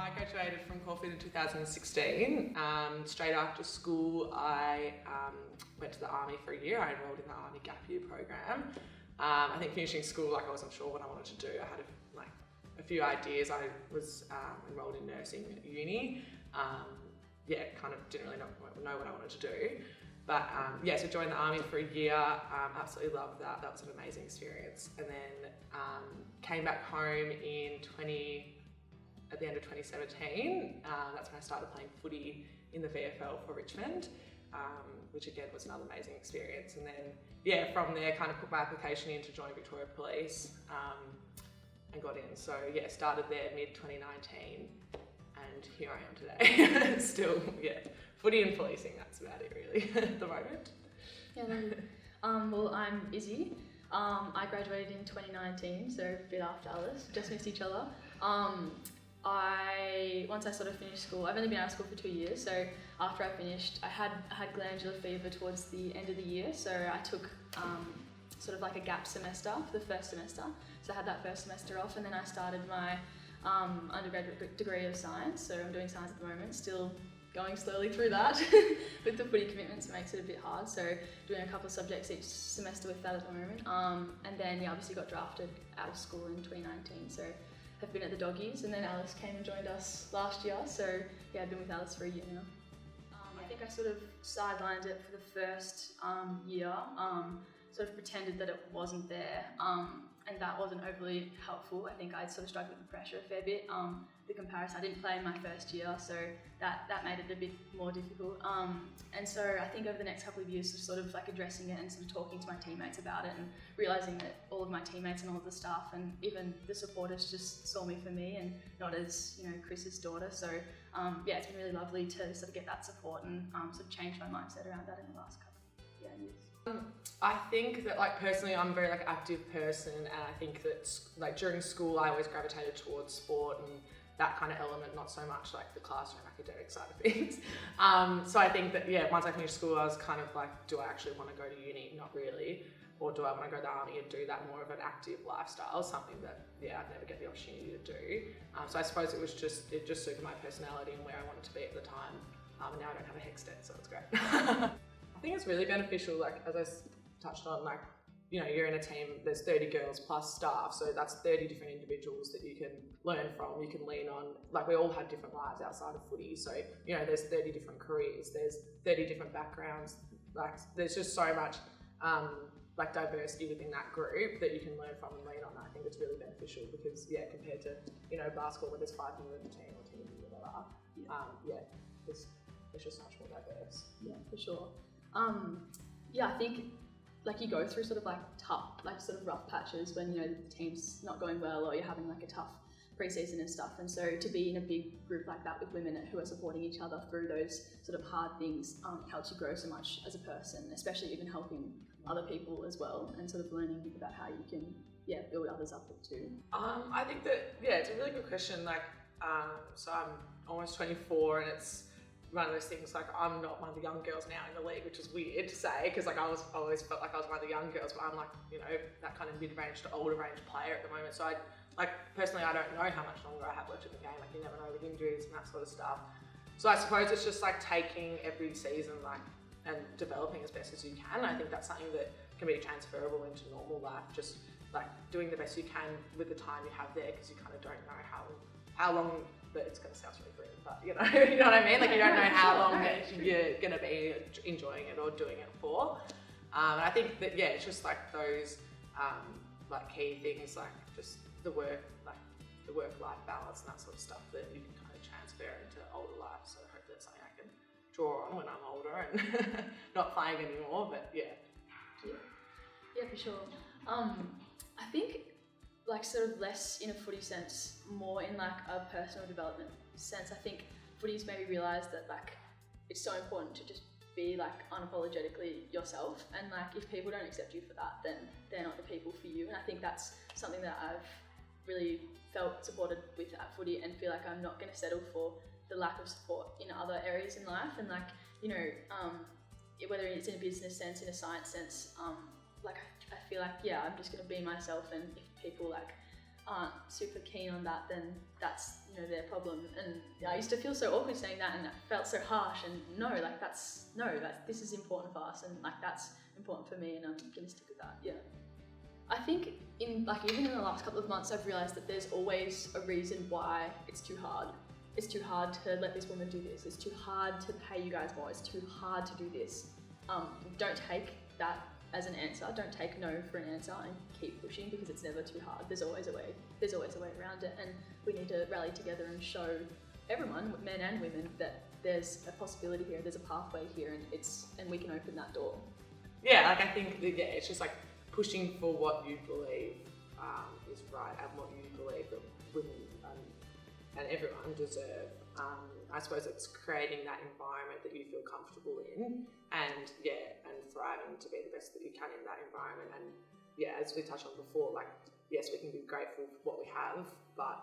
I graduated from Caulfield in 2016. Straight after school, I went to the army for a year. I enrolled in the army gap year program. I think finishing school, I wasn't sure what I wanted to do. I had a few ideas. I was enrolled in nursing at uni. Kind of didn't really know what I wanted to do. But so joined the army for a year, absolutely loved that. That was an amazing experience. And then came back home at the end of 2017. That's when I started playing footy in the VFL for Richmond, which again was another amazing experience. And then from there kind of put my application in to join Victoria Police and got in. So started there mid-2019 and here I am today. Still, footy and policing, that's about it really at the moment. Well, I'm Izzy. I graduated in 2019, so a bit after Alice, just missed each other. Once I sort of finished school, I've only been out of school for 2 years, so after I finished, I had glandular fever towards the end of the year, so I took sort of like a gap semester for the first semester. So I had that first semester off, and then I started my undergraduate degree of science, so I'm doing science at the moment, still going slowly through that. With the footy commitments, it makes it a bit hard, so doing a couple of subjects each semester with that at the moment. And then obviously got drafted out of school in 2019, so have been at the Doggies, and then Alice came and joined us last year, so I've been with Alice for a year now. I think I sort of sidelined it for the first year, sort of pretended that it wasn't there, and that wasn't overly helpful. I think I sort of struggled with the pressure a fair bit. The comparison, I didn't play in my first year, so that made it a bit more difficult. And so I think over the next couple of years of sort of like addressing it and sort of talking to my teammates about it and realising that all of my teammates and all of the staff and even the supporters just saw me for me and not as, Chris's daughter. So it's been really lovely to sort of get that support and sort of change my mindset around that in the last couple of years. I think that personally I'm a very active person, and I think that during school I always gravitated towards sport and that kind of element, not so much the classroom academic side of things. So I think that once I finished school I was kind of do I actually want to go to uni? Not really. Or do I want to go to the army and do that more of an active lifestyle, something that I'd never get the opportunity to do. So I suppose it just suited my personality and where I wanted to be at the time. And now I don't have a HECS, so it's great. I think it's really beneficial, as I touched on, you're in a team, there's 30 girls plus staff, so that's 30 different individuals that you can learn from, you can lean on. We all have different lives outside of footy, so, there's 30 different careers, there's 30 different backgrounds, there's just so much, diversity within that group that you can learn from and lean on. I think it's really beneficial because, compared to, basketball where there's 5 people in the team or team or whatever, it's just much more diverse. Yeah, for sure. I think you go through sort of tough, sort of rough patches when the team's not going well or you're having a tough pre-season and stuff, and so to be in a big group like that with women who are supporting each other through those sort of hard things helps you grow so much as a person, especially even helping other people as well and sort of learning about how you can build others up too. I think that it's a really good question. So I'm almost 24 and it's one of those things, I'm not one of the young girls now in the league, which is weird to say because I always felt like I was one of the young girls, but I'm that kind of mid-range to older range player at the moment. So personally I don't know how much longer I have left in the game. You never know with injuries and that sort of stuff. So I suppose it's just taking every season and developing as best as you can. I think that's something that can be transferable into normal life, just doing the best you can with the time you have there, because you kind of don't know how long. But it's going to sound really grim, but you know what I mean? You don't know how long that you're going to be enjoying it or doing it for. And I think that, it's just those key things, just the work-life balance and that sort of stuff that you can kind of transfer into older life. So hopefully that's something I can draw on when I'm older and not playing anymore, but Yeah, for sure. I think sort of less in a footy sense, more in a personal development sense. I think footy's made me realise that it's so important to just be unapologetically yourself, and if people don't accept you for that, then they're not the people for you. And I think that's something that I've really felt supported with at footy, and feel I'm not going to settle for the lack of support in other areas in life. And whether it's in a business sense, in a science sense, I feel I'm just going to be myself, and if people aren't super keen on that, then that's, you know, their problem. And I used to feel so awkward saying that, and it felt so harsh. And this is important for us, and like that's important for me, and I'm gonna stick with that. Yeah. I think even in the last couple of months, I've realised that there's always a reason why it's too hard. It's too hard to let this woman do this. It's too hard to pay you guys more. It's too hard to do this. Don't take that as an answer. Don't take no for an answer, and keep pushing, because it's never too hard. There's always a way. There's always a way around it, and we need to rally together and show everyone, men and women, that there's a possibility here. There's a pathway here, and we can open that door. Yeah, like I think that, it's just like pushing for what you believe is right, and what you believe that women and everyone deserve. I suppose it's creating that environment that you feel comfortable in, and thriving to be the best that you can in that environment. And as we touched on before, like, yes, we can be grateful for what we have, but